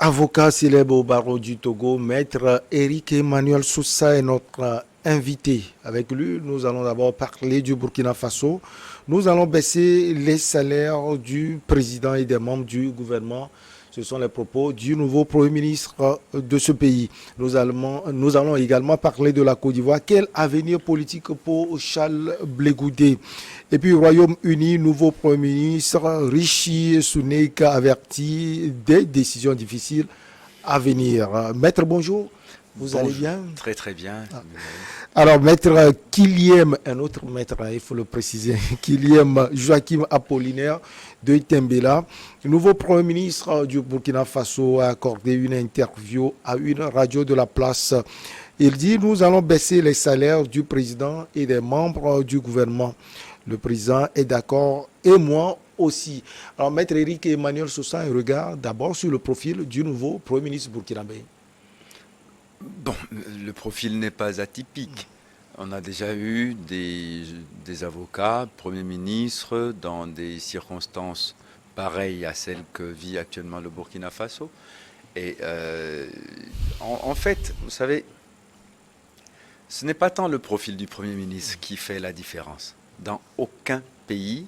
avocat célèbre au barreau du Togo, maître Eric Emmanuel Soussa est notre invité. Avec lui, nous allons d'abord parler du Burkina Faso. Nous allons baisser les salaires du président et des membres du gouvernement. Ce sont les propos du nouveau Premier ministre de ce pays. Nous allons également parler de la Côte d'Ivoire. Quel avenir politique pour Charles Blé Goudé? Et puis, Royaume-Uni, nouveau Premier ministre, Rishi Sunak averti des décisions difficiles à venir. Maître, bonjour. Vous allez bien? Très très bien. Alors, maître Kyliam, un autre maître, il faut le préciser, Kyliam Joachim Apollinaire de Tembela, nouveau Premier ministre du Burkina Faso, a accordé une interview à une radio de la place. Il dit: nous allons baisser les salaires du président et des membres du gouvernement. Le président est d'accord et moi aussi. Alors, maître Eric Emmanuel Soussa, un regard d'abord sur le profil du nouveau Premier ministre burkinabé. Bon, le profil n'est pas atypique. On a déjà eu des avocats, premiers ministres, dans des circonstances pareilles à celles que vit actuellement le Burkina Faso. Et en fait, vous savez, ce n'est pas tant le profil du Premier ministre qui fait la différence. Dans aucun pays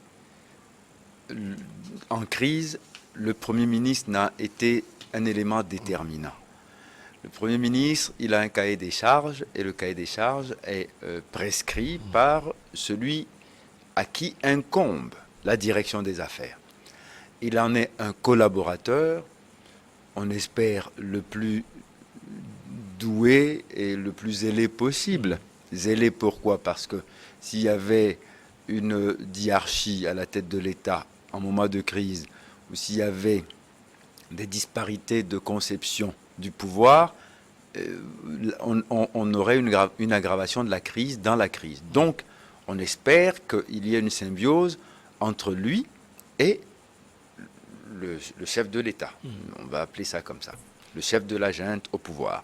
en crise, le Premier ministre n'a été un élément déterminant. Le Premier ministre, il a un cahier des charges et le cahier des charges est prescrit par celui à qui incombe la direction des affaires. Il en est un collaborateur, on espère le plus doué et le plus zélé possible. Zélé pourquoi? Parce que s'il y avait une diarchie à la tête de l'État en moment de crise, ou s'il y avait des disparités de conception du pouvoir, on aurait une aggravation de la crise dans la crise. Donc, on espère qu'il y ait une symbiose entre lui et le chef de l'État. On va appeler ça comme ça. Le chef de la junte au pouvoir.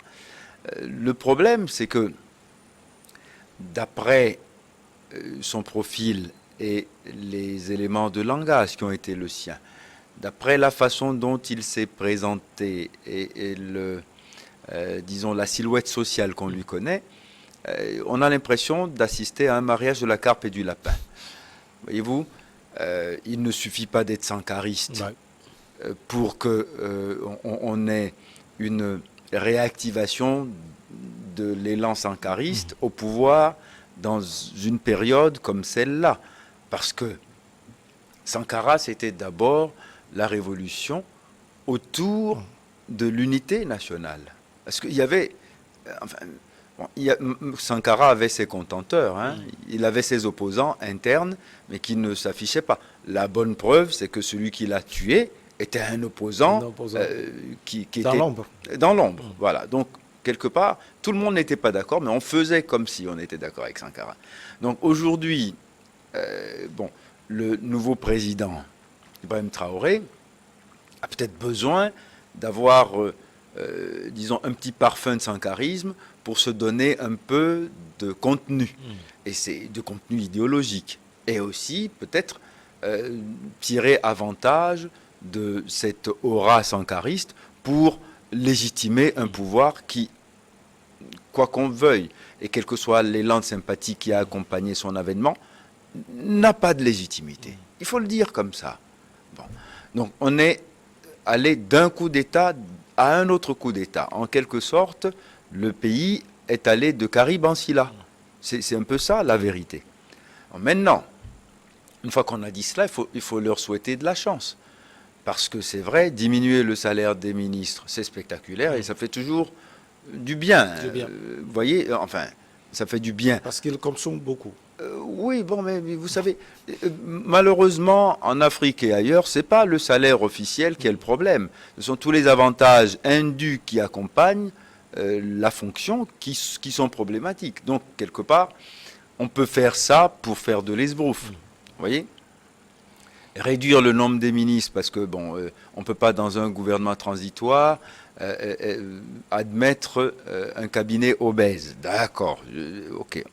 Le problème, c'est que d'après son profil et les éléments de langage qui ont été le sien, d'après la façon dont il s'est présenté et disons la silhouette sociale qu'on lui connaît, on a l'impression d'assister à un mariage de la carpe et du lapin. Voyez-vous, il ne suffit pas d'être sankariste pour qu'on ait une réactivation de l'élan sankariste au pouvoir dans une période comme celle-là. Parce que Sankara, c'était d'abord la révolution autour de l'unité nationale. Parce qu'il y avait... Sankara avait ses contenteurs, hein. Il avait ses opposants internes, mais qui ne s'affichaient pas. La bonne preuve, c'est que celui qui l'a tué était un opposant, qui dans était l'ombre. Dans l'ombre, voilà. Donc, quelque part, tout le monde n'était pas d'accord, mais on faisait comme si on était d'accord avec Sankara. Donc, aujourd'hui, le nouveau président, Ibrahim Traoré, a peut-être besoin d'avoir, disons, un petit parfum de sankarisme pour se donner un peu de contenu, et c'est de contenu idéologique, et aussi peut-être tirer avantage de cette aura sankariste pour légitimer un pouvoir qui, quoi qu'on veuille, et quel que soit l'élan de sympathie qui a accompagné son avènement, n'a pas de légitimité. Il faut le dire comme ça. Bon. Donc on est allé d'un coup d'État à un autre coup d'État. En quelque sorte, le pays est allé de Caribe en Scylla. C'est un peu ça la vérité. Alors maintenant, une fois qu'on a dit cela, il faut leur souhaiter de la chance. Parce que c'est vrai, diminuer le salaire des ministres, c'est spectaculaire et ça fait toujours du bien. Vous voyez, enfin, ça fait du bien. Parce qu'ils consomment beaucoup. Oui, bon, mais vous savez, malheureusement, en Afrique et ailleurs, c'est pas le salaire officiel qui est le problème. Ce sont tous les avantages indus qui accompagnent la fonction qui sont problématiques. Donc, quelque part, on peut faire ça pour faire de l'esbrouf. Vous voyez ? Réduire le nombre des ministres, parce que, bon, on ne peut pas, dans un gouvernement transitoire, admettre un cabinet obèse. D'accord, ok.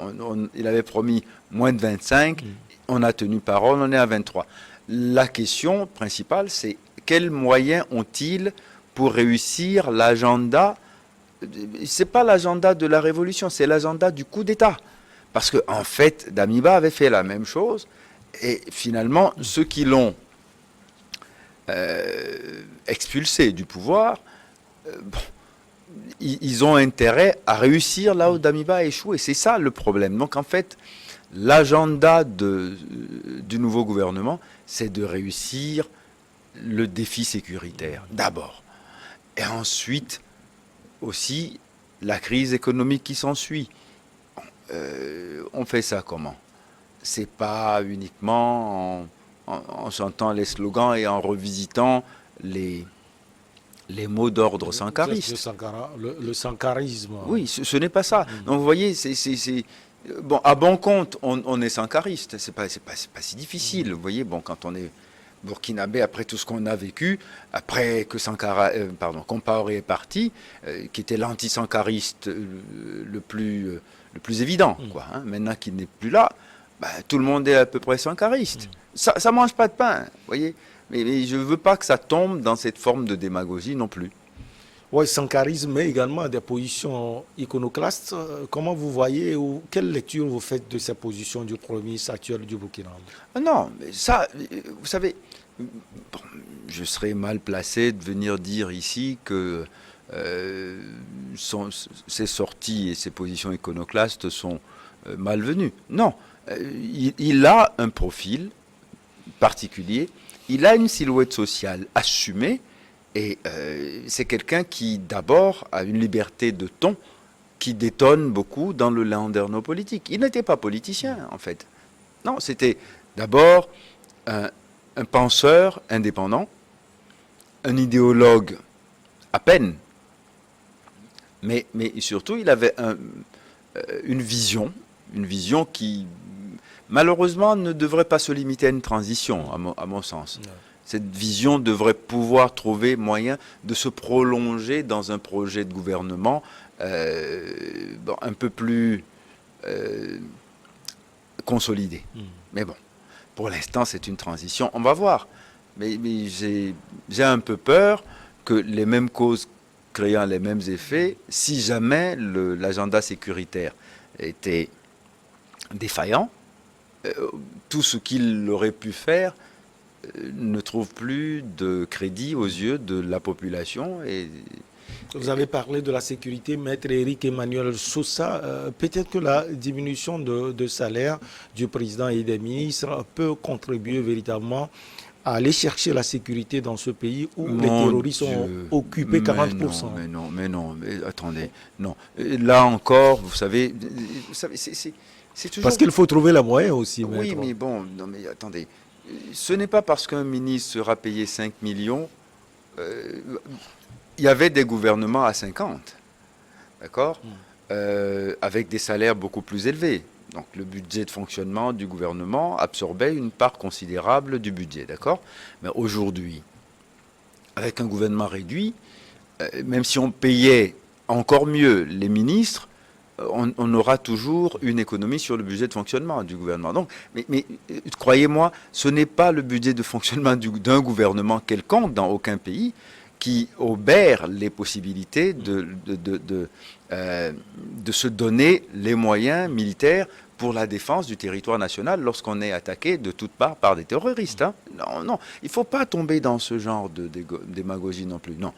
Il avait promis moins de 25, on a tenu parole, on est à 23. La question principale, c'est quels moyens ont-ils pour réussir l'agenda. C'est pas l'agenda de la révolution, c'est l'agenda du coup d'État. Parce que en fait, Damiba avait fait la même chose, et finalement, ceux qui l'ont expulsé du pouvoir, bon, ils ont intérêt à réussir là où Damiba a échoué. C'est ça le problème. Donc en fait, l'agenda du nouveau gouvernement, c'est de réussir le défi sécuritaire, d'abord. Et ensuite, aussi, la crise économique qui s'ensuit. On fait ça comment? C'est pas uniquement en chantant les slogans et en revisitant les mots d'ordre sankaristes. Le sankarisme. Oui, ce n'est pas ça. Donc vous voyez, bon, à bon compte, on est sankariste. C'est pas si difficile. Vous voyez, bon, quand on est burkinabé, après tout ce qu'on a vécu, après que Compaoré est parti, qui était l'anti-sankariste le plus évident, quoi. Hein. Maintenant qu'il n'est plus là, bah, tout le monde est à peu près sankariste. Ça mange pas de pain, vous voyez. Mais je ne veux pas que ça tombe dans cette forme de démagogie non plus. Oui, sankarisme, mais également des positions iconoclastes. Comment vous voyez ou quelle lecture vous faites de ces positions du Premier ministre actuel du Burkina? Non, mais ça, vous savez, bon, je serais mal placé de venir dire ici que ces sorties et ces positions iconoclastes sont malvenues. Non, il a un profil particulier, il a une silhouette sociale assumée, et c'est quelqu'un qui, d'abord, a une liberté de ton qui détonne beaucoup dans le landerneau politique. Il n'était pas politicien, en fait. Non, c'était d'abord un penseur indépendant, un idéologue à peine, mais surtout, il avait une vision qui, malheureusement, ne devrait pas se limiter à une transition, à mon sens. Ouais. Cette vision devrait pouvoir trouver moyen de se prolonger dans un projet de gouvernement un peu plus consolidé. Mais bon, pour l'instant, c'est une transition. On va voir. Mais j'ai un peu peur que les mêmes causes créant les mêmes effets, si jamais l'agenda sécuritaire était défaillant, tout ce qu'il aurait pu faire ne trouve plus de crédit aux yeux de la population. Vous avez parlé de la sécurité, Maître Éric Emmanuel Soussa. Peut-être que la diminution de salaire du président et des ministres peut contribuer véritablement à aller chercher la sécurité dans ce pays où les terroristes ont occupé 40%. Mais attendez, non. Là encore, vous savez c'est toujours... Parce qu'il faut trouver la moyen aussi, oui, maître. Mais bon, non mais attendez. Ce n'est pas parce qu'un ministre sera payé 5 millions. Il y avait des gouvernements à 50, d'accord, avec des salaires beaucoup plus élevés. Donc le budget de fonctionnement du gouvernement absorbait une part considérable du budget, d'accord. Mais aujourd'hui, avec un gouvernement réduit, même si on payait encore mieux les ministres, on aura toujours une économie sur le budget de fonctionnement du gouvernement. Donc, mais croyez-moi, ce n'est pas le budget de fonctionnement d'un gouvernement quelconque dans aucun pays qui obère les possibilités de se donner les moyens militaires pour la défense du territoire national lorsqu'on est attaqué de toutes parts par des terroristes. Hein. Non, il ne faut pas tomber dans ce genre de démagogie non plus. Non.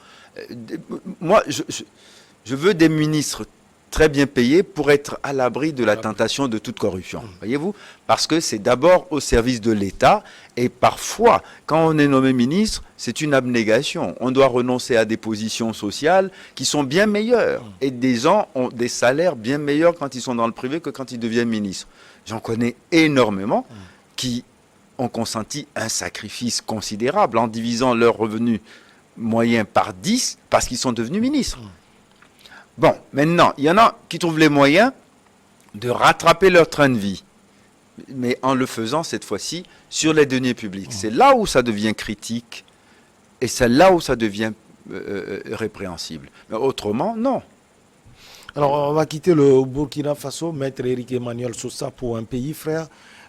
Moi, je veux des ministres très bien payés pour être à l'abri de la tentation de toute corruption. Voyez-vous? Parce que c'est d'abord au service de l'État, et parfois, quand on est nommé ministre, c'est une abnégation. On doit renoncer à des positions sociales qui sont bien meilleures. Et des gens ont des salaires bien meilleurs quand ils sont dans le privé que quand ils deviennent ministres. J'en connais énormément qui ont consenti un sacrifice considérable en divisant leurs revenus moyens par 10 parce qu'ils sont devenus ministres. Bon, maintenant, il y en a qui trouvent les moyens de rattraper leur train de vie, mais en le faisant cette fois-ci sur les deniers publics. C'est là où ça devient critique et c'est là où ça devient répréhensible. Mais autrement, non. Alors, on va quitter le Burkina Faso, Maître Éric Emmanuel Soussa, pour un pays frère,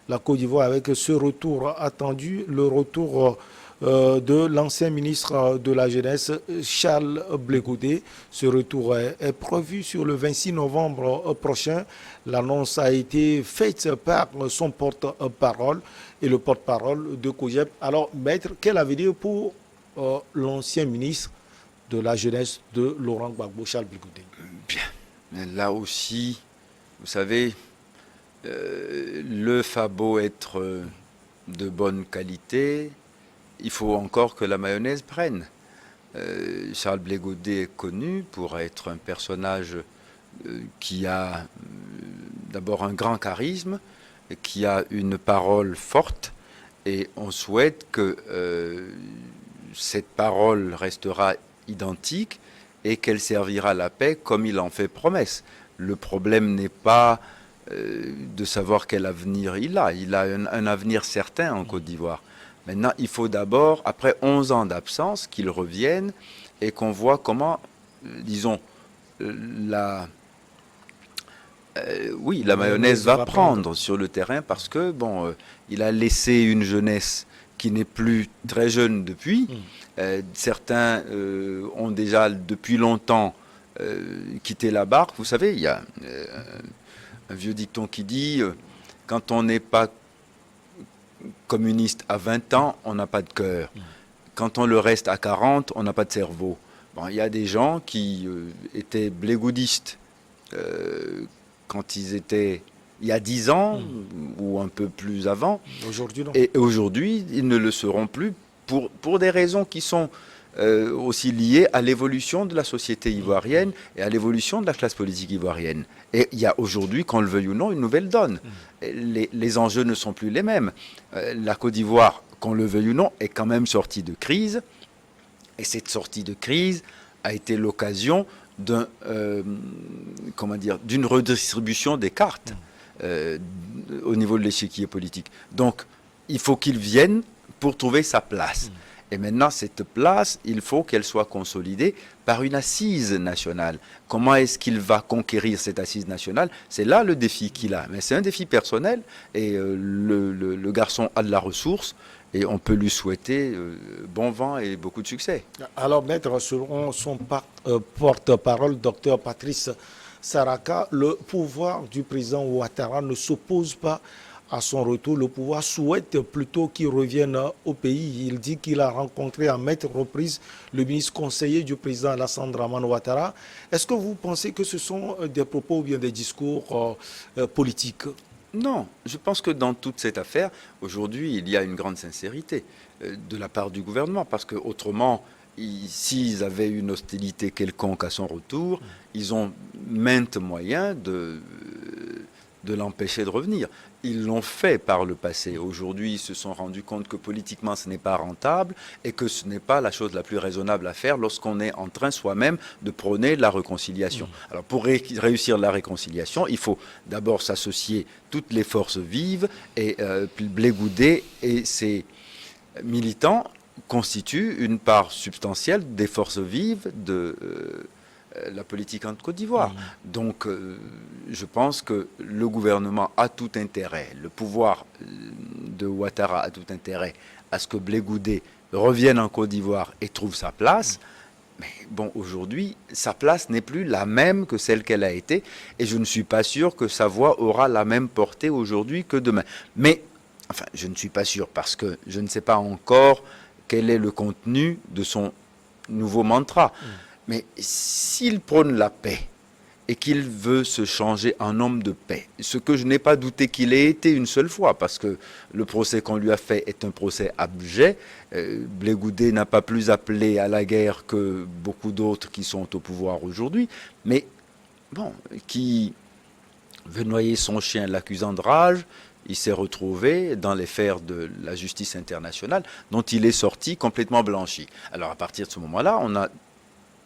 la Côte d'Ivoire, avec ce retour attendu, le retour de l'ancien ministre de la Jeunesse, Charles Blé Goudé. Ce retour est prévu sur le 26 novembre prochain. L'annonce a été faite par son porte-parole et le porte-parole de COJEP. Alors, maître, quel avenir pour l'ancien ministre de la Jeunesse de Laurent Gbagbo, Charles Blé Goudé? Bien, là aussi, vous savez, le fabo être de bonne qualité, il faut encore que la mayonnaise prenne. Charles Blé Goudé est connu pour être un personnage qui a d'abord un grand charisme, qui a une parole forte, et on souhaite que cette parole restera identique et qu'elle servira la paix comme il en fait promesse. Le problème n'est pas de savoir quel avenir il a. Il a un avenir certain en Côte d'Ivoire. Maintenant, il faut d'abord, après 11 ans d'absence, qu'il revienne et qu'on voit comment, disons, la mayonnaise va prendre sur le terrain, parce que, bon, il a laissé une jeunesse qui n'est plus très jeune depuis. Certains ont déjà depuis longtemps quitté la barque. Vous savez, il y a un vieux dicton qui dit quand on n'est pas communiste à 20 ans, on n'a pas de cœur. Quand on le reste à 40, on n'a pas de cerveau. Bon, il y a des gens qui étaient blégoudistes quand ils étaient il y a 10 ans ou un peu plus avant. Aujourd'hui, non. Et aujourd'hui, ils ne le seront plus pour des raisons qui sont aussi liées à l'évolution de la société ivoirienne et à l'évolution de la classe politique ivoirienne. Et il y a aujourd'hui, qu'on le veuille ou non, une nouvelle donne. Les enjeux ne sont plus les mêmes. La Côte d'Ivoire, qu'on le veuille ou non, est quand même sortie de crise. Et cette sortie de crise a été l'occasion d'une redistribution des cartes au niveau de l'échiquier politique. Donc, il faut qu'il vienne pour trouver sa place. Et maintenant, cette place, il faut qu'elle soit consolidée par une assise nationale. Comment est-ce qu'il va conquérir cette assise nationale? C'est là le défi qu'il a. Mais c'est un défi personnel, et le garçon a de la ressource, et on peut lui souhaiter bon vent et beaucoup de succès. Alors, maître, selon son porte-parole, docteur Patrice Saraka, le pouvoir du président Ouattara ne s'oppose pas à son retour. Le pouvoir souhaite plutôt qu'il revienne au pays. Il dit qu'il a rencontré à maintes reprises le ministre conseiller du président Alassane Dramane Ouattara. Est-ce que vous pensez que ce sont des propos ou bien des discours politiques? Non, je pense que dans toute cette affaire, aujourd'hui, il y a une grande sincérité de la part du gouvernement, parce que autrement, s'ils avaient une hostilité quelconque à son retour, ils ont maintes moyens de l'empêcher de revenir. Ils l'ont fait par le passé. Aujourd'hui, ils se sont rendus compte que politiquement, ce n'est pas rentable et que ce n'est pas la chose la plus raisonnable à faire lorsqu'on est en train soi-même de prôner la réconciliation. Alors, pour réussir la réconciliation, il faut d'abord s'associer toutes les forces vives, et Blé Goudé et ses militants constituent une part substantielle des forces vives de la politique en Côte d'Ivoire. Donc, je pense que le gouvernement a tout intérêt, le pouvoir de Ouattara a tout intérêt à ce que Blé Goudé revienne en Côte d'Ivoire et trouve sa place. Mais bon, aujourd'hui, sa place n'est plus la même que celle qu'elle a été, et je ne suis pas sûr que sa voix aura la même portée aujourd'hui que demain. Mais, enfin, je ne suis pas sûr, parce que je ne sais pas encore quel est le contenu de son nouveau mantra. Mais s'il prône la paix et qu'il veut se changer en homme de paix, ce que je n'ai pas douté qu'il ait été une seule fois, parce que le procès qu'on lui a fait est un procès abject. Blé Goudé n'a pas plus appelé à la guerre que beaucoup d'autres qui sont au pouvoir aujourd'hui, mais bon, qui veut noyer son chien l'accusant de rage. Il s'est retrouvé dans les fers de la justice internationale, dont il est sorti complètement blanchi. Alors à partir de ce moment-là, on a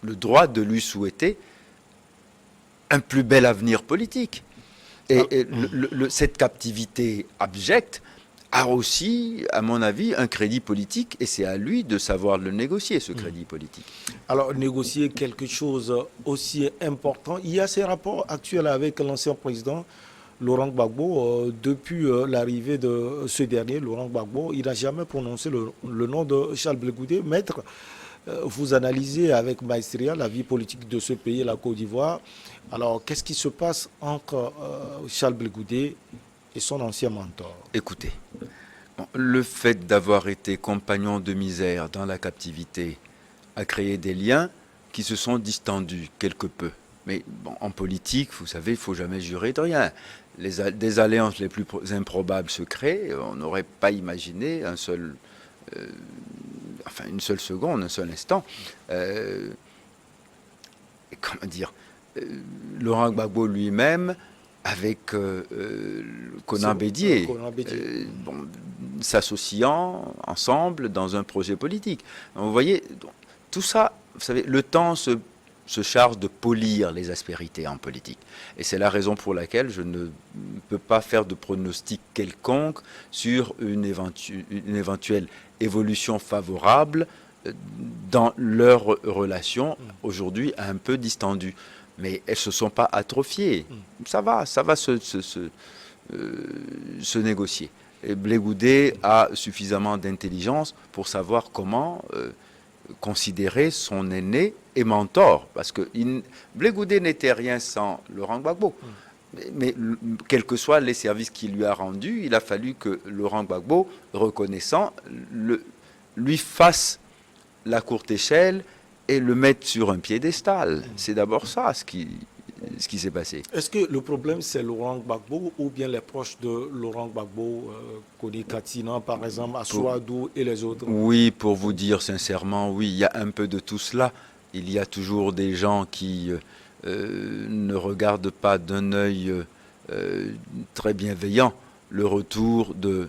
le droit de lui souhaiter un plus bel avenir politique. Et cette captivité abjecte a aussi, à mon avis, un crédit politique, et c'est à lui de savoir le négocier, ce crédit politique. Alors, négocier quelque chose aussi important, il y a ces rapports actuels avec l'ancien président Laurent Gbagbo, depuis l'arrivée de ce dernier, Laurent Gbagbo, il n'a jamais prononcé le nom de Charles Blé Goudé. Maître, vous analysez avec maestria la vie politique de ce pays, la Côte d'Ivoire. Alors, qu'est-ce qui se passe entre Charles Blé Goudé et son ancien mentor? Écoutez, bon, le fait d'avoir été compagnon de misère dans la captivité a créé des liens qui se sont distendus quelque peu. Mais bon, en politique, vous savez, il ne faut jamais jurer de rien. Des alliances les plus improbables se créent. On n'aurait pas imaginé une seule seconde, un seul instant. Comment dire, Laurent Gbagbo lui-même, avec Konan Bédié, s'associant ensemble dans un projet politique. Donc, vous voyez, tout ça, vous savez, le temps se charge de polir les aspérités en politique. Et c'est la raison pour laquelle je ne peux pas faire de pronostic quelconque sur une éventuelle évolution favorable dans leur relation, aujourd'hui un peu distendue. Mais elles ne se sont pas atrophiées. Ça va se négocier. Et Blé Goudé a suffisamment d'intelligence pour savoir comment considérer son aîné et mentor. Parce que Blé Goudé n'était rien sans Laurent Gbagbo. Mais quels que soient les services qu'il lui a rendus, il a fallu que Laurent Gbagbo, reconnaissant, lui fasse la courte échelle et le mette sur un piédestal. C'est d'abord ça ce qui s'est passé. Est-ce que le problème, c'est Laurent Gbagbo ou bien les proches de Laurent Gbagbo, Koni Katina, par exemple, Assouadou et les autres? Oui, pour vous dire sincèrement, oui, il y a un peu de tout cela. Il y a toujours des gens qui ne regardent pas d'un œil très bienveillant le retour de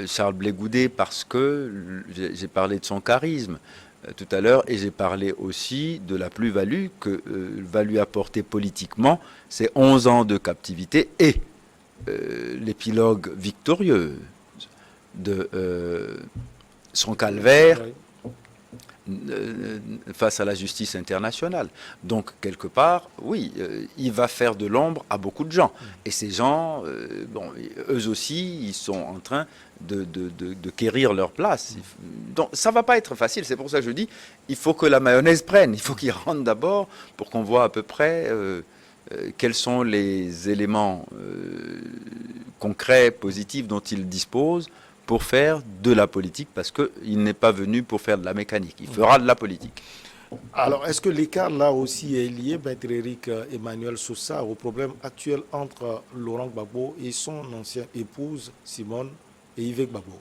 Charles Blé Goudé, parce que j'ai parlé de son charisme tout à l'heure, et j'ai parlé aussi de la plus-value que va lui apporter politiquement ces 11 ans de captivité et l'épilogue victorieux de son calvaire face à la justice internationale. Donc, quelque part, oui, il va faire de l'ombre à beaucoup de gens. Et ces gens, eux aussi, ils sont en train de quérir leur place. Donc, ça ne va pas être facile. C'est pour ça que je dis, il faut que la mayonnaise prenne. Il faut qu'ils rentrent d'abord pour qu'on voit à peu près quels sont les éléments concrets, positifs dont ils disposent pour faire de la politique, parce qu'il n'est pas venu pour faire de la mécanique. Il fera de la politique. Alors, est-ce que l'écart là aussi est lié, Maître Éric Emmanuel Soussa, au problème actuel entre Laurent Gbagbo et son ancienne épouse Simone et Yves Gbagbo?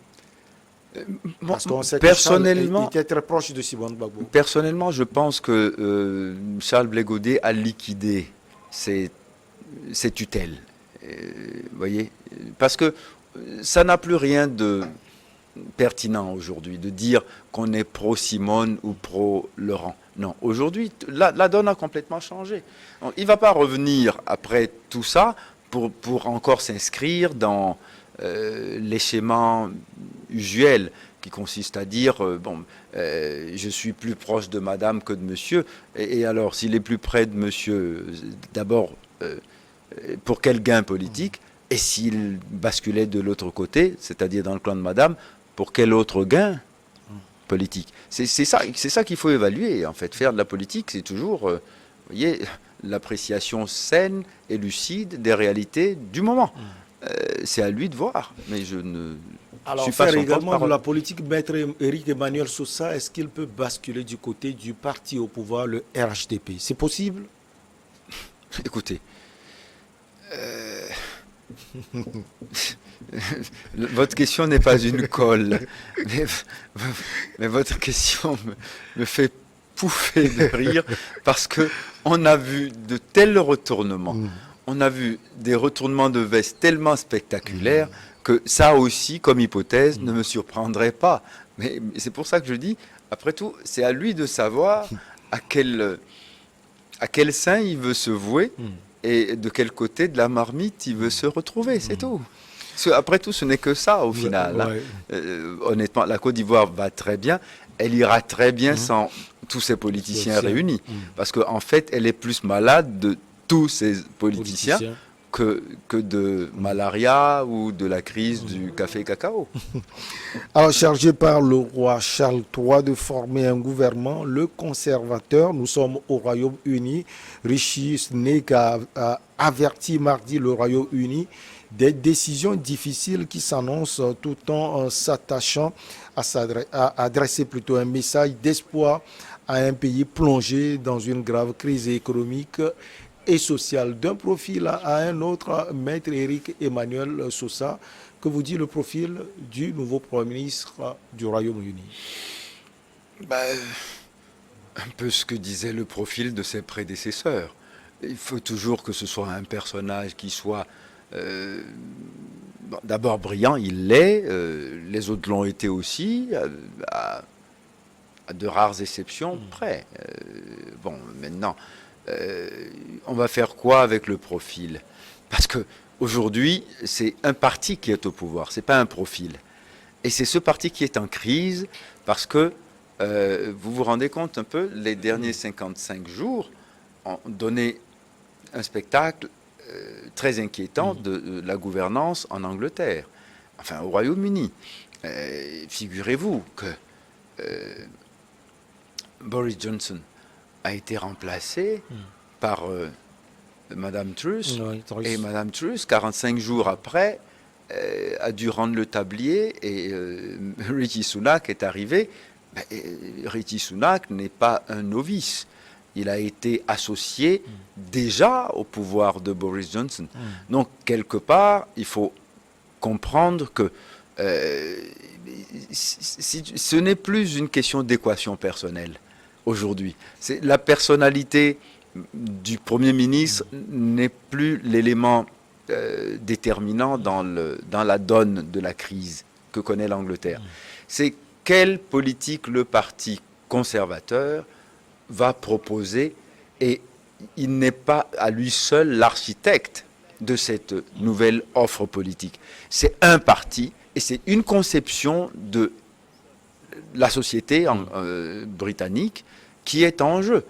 Parce qu'on sait que Charles était très proche de Simone Gbagbo. Personnellement, je pense que Charles Blé Goudé a liquidé ses tutelles. Vous voyez, parce que ça n'a plus rien de pertinent aujourd'hui de dire qu'on est pro-Simone ou pro-Laurent. Non, aujourd'hui, la donne a complètement changé. Donc, il ne va pas revenir après tout ça pour encore s'inscrire dans les schémas usuels qui consistent à dire je suis plus proche de madame que de monsieur. Et alors, s'il est plus près de monsieur, d'abord, pour quel gain politique? Et s'il basculait de l'autre côté, c'est-à-dire dans le clan de madame, pour quel autre gain politique? C'est ça qu'il faut évaluer, en fait. Faire de la politique, c'est toujours, vous voyez, l'appréciation saine et lucide des réalités du moment. C'est à lui de voir, mais je ne suis pas son également porte-parole. de la politique, Maître Éric Emmanuel Soussa, est-ce qu'il peut basculer du côté du parti au pouvoir, le RHDP? C'est possible? Écoutez, votre question n'est pas une colle, mais votre question me fait pouffer de rire, parce que on a vu de tels retournements, on a vu des retournements de veste tellement spectaculaires que ça aussi, comme hypothèse, ne me surprendrait pas. Mais c'est pour ça que je dis, après tout, c'est à lui de savoir à quel sein il veut se vouer. Et de quel côté de la marmite il veut se retrouver, c'est tout. Après tout, ce n'est que ça au final. Honnêtement, la Côte d'Ivoire va très bien. Elle ira très bien sans tous ces politiciens réunis. Parce qu'en fait, elle est plus malade de tous ces politiciens que de malaria ou de la crise du café cacao. Alors, chargé par le roi Charles III de former un gouvernement, le conservateur, nous sommes au Royaume-Uni, Rishi Sunak a averti mardi le Royaume-Uni des décisions difficiles qui s'annoncent tout en s'attachant à adresser plutôt un message d'espoir à un pays plongé dans une grave crise économique et sociale. D'un profil à un autre, Maître Éric Emmanuel Sosa, que vous dit le profil du nouveau Premier ministre du Royaume-Uni? Ben, un peu ce que disait le profil de ses prédécesseurs. Il faut toujours que ce soit un personnage qui soit d'abord brillant, il l'est, les autres l'ont été aussi, à de rares exceptions près. Bon, maintenant, on va faire quoi avec le profil? Parce que aujourd'hui, c'est un parti qui est au pouvoir, c'est pas un profil. Et c'est ce parti qui est en crise parce que vous vous rendez compte un peu, les derniers 55 jours ont donné un spectacle très inquiétant de la gouvernance en Angleterre, enfin au Royaume-Uni. Figurez-vous que Boris Johnson a été remplacé par Madame Truss, et Madame Truss, 45 jours après, a dû rendre le tablier et Rishi Sunak est arrivé. Rishi Sunak n'est pas un novice. Il a été associé déjà au pouvoir de Boris Johnson. Donc, quelque part, il faut comprendre que ce n'est plus une question d'équation personnelle aujourd'hui. La personnalité du Premier ministre n'est plus l'élément déterminant dans la donne de la crise que connaît l'Angleterre. C'est quelle politique le parti conservateur va proposer, et il n'est pas à lui seul l'architecte de cette nouvelle offre politique. C'est un parti et c'est une conception de la société britannique qui est en jeu.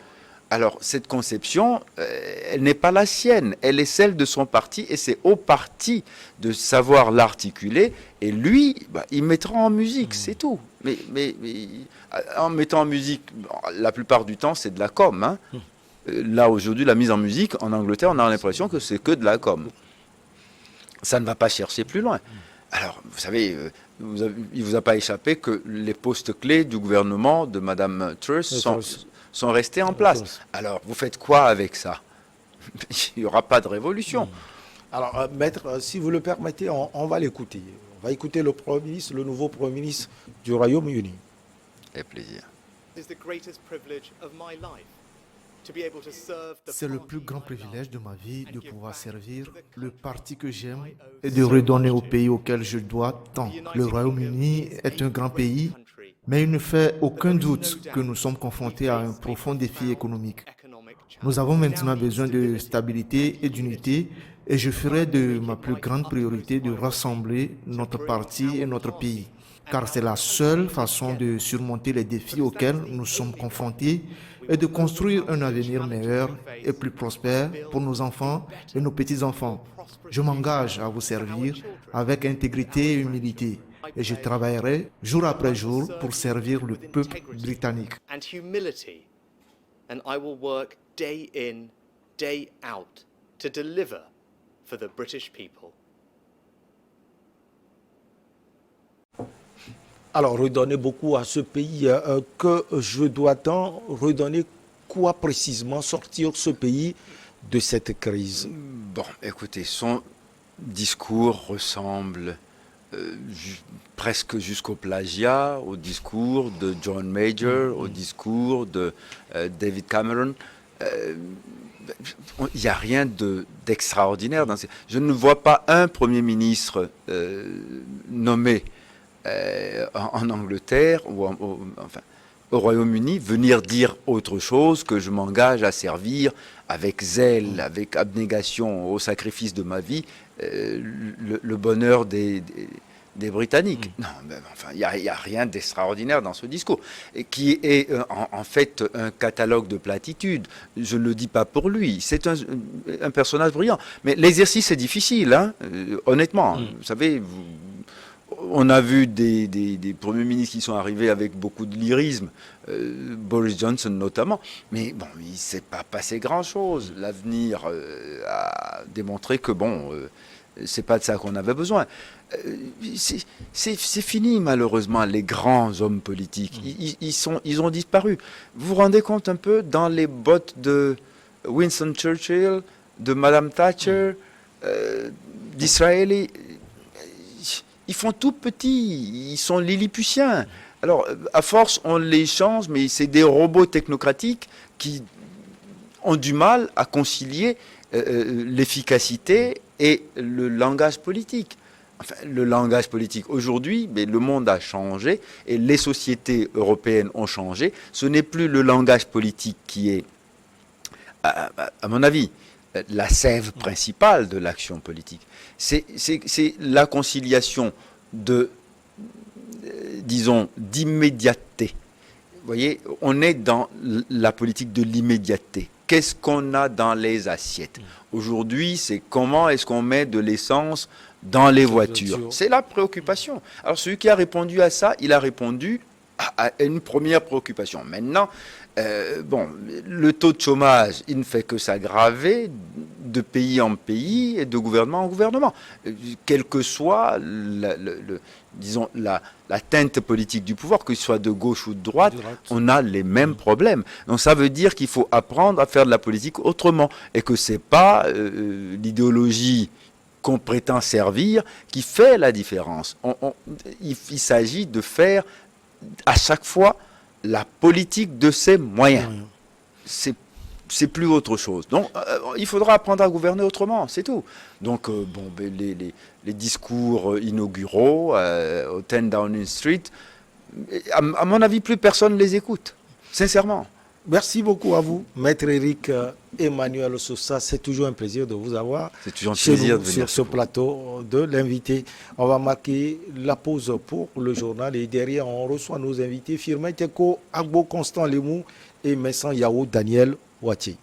Alors, cette conception, elle n'est pas la sienne, elle est celle de son parti, et c'est au parti de savoir l'articuler, et lui, il mettra en musique, c'est tout. Mais en mettant en musique, la plupart du temps, c'est de la com. Hein. Là, aujourd'hui, la mise en musique, en Angleterre, on a l'impression que c'est que de la com. Ça ne va pas chercher plus loin. Alors, vous savez, il ne vous a pas échappé que les postes clés du gouvernement de Mme Truss sont restés en place. Alors, vous faites quoi avec ça? Il n'y aura pas de révolution. Alors, maître, si vous le permettez, on va l'écouter. On va écouter le Premier ministre, le nouveau Premier ministre du Royaume-Uni. Avec plaisir. C'est le plus grand privilège de ma vie de pouvoir servir le parti que j'aime et de redonner au pays auquel je dois tant. Le Royaume-Uni est un grand pays, mais il ne fait aucun doute que nous sommes confrontés à un profond défi économique. Nous avons maintenant besoin de stabilité et d'unité, et je ferai de ma plus grande priorité de rassembler notre parti et notre pays, car c'est la seule façon de surmonter les défis auxquels nous sommes confrontés et de construire un avenir meilleur et plus prospère pour nos enfants et nos petits-enfants. Je m'engage à vous servir avec intégrité et humilité, et je travaillerai jour après jour pour servir le peuple britannique. And I will work day in, day out to deliver for the British people. Alors, redonner beaucoup à ce pays que je dois tant redonner quoi précisément, sortir ce pays de cette crise? Bon, écoutez, son discours ressemble presque jusqu'au plagiat au discours de John Major, au discours de David Cameron. Il n'y a rien d'extraordinaire dans Je ne vois pas un Premier ministre nommé en Angleterre ou enfin, au Royaume-Uni venir dire autre chose que je m'engage à servir avec zèle, avec abnégation, au sacrifice de ma vie, le bonheur des Britanniques. Non, mais enfin, il n'y a rien d'extraordinaire dans ce discours, et qui est en fait un catalogue de platitudes. Je ne le dis pas pour lui, c'est un personnage brillant. Mais l'exercice est difficile, hein, honnêtement. Vous savez, on a vu des premiers ministres qui sont arrivés avec beaucoup de lyrisme, Boris Johnson notamment, mais bon, il ne s'est pas passé grand-chose. L'avenir a démontré que bon, c'est pas de ça qu'on avait besoin. C'est fini malheureusement les grands hommes politiques. Ils ont disparu. Vous vous rendez compte un peu dans les bottes de Winston Churchill, de Madame Thatcher, d'Israël. Ils font tout petit, ils sont lilliputiens. Alors, à force, on les change, mais c'est des robots technocratiques qui ont du mal à concilier l'efficacité et le langage politique. Enfin, le langage politique aujourd'hui, mais le monde a changé et les sociétés européennes ont changé. Ce n'est plus le langage politique qui est, à mon avis, la sève principale de l'action politique. C'est la conciliation de, disons, d'immédiateté. Vous voyez, on est dans la politique de l'immédiateté. Qu'est-ce qu'on a dans les assiettes? Aujourd'hui, c'est comment est-ce qu'on met de l'essence dans les voitures. C'est la préoccupation. Alors celui qui a répondu à ça, il a répondu à une première préoccupation. Maintenant, bon, le taux de chômage, il ne fait que s'aggraver de pays en pays et de gouvernement en gouvernement. Quelle que soit, disons, la teinte politique du pouvoir, que ce soit de gauche ou de droite, on a les mêmes problèmes. Donc ça veut dire qu'il faut apprendre à faire de la politique autrement et que c'est pas l'idéologie qu'on prétend servir qui fait la différence. Il s'agit de faire à chaque fois la politique de ses moyens. C'est plus autre chose. Donc, il faudra apprendre à gouverner autrement, c'est tout. Donc, bon, les discours inauguraux au 10 Downing Street, à mon avis, plus personne ne les écoute, sincèrement. Merci beaucoup à vous, Maître Éric Emmanuel Soussa. C'est toujours un plaisir de vous avoir C'est toujours un chez plaisir nous de venir sur ce plateau de l'invité. On va marquer la pause pour le journal et derrière on reçoit nos invités Firmin Teko, Agbo Constant Lemou et Messan Yao Daniel Ouattien.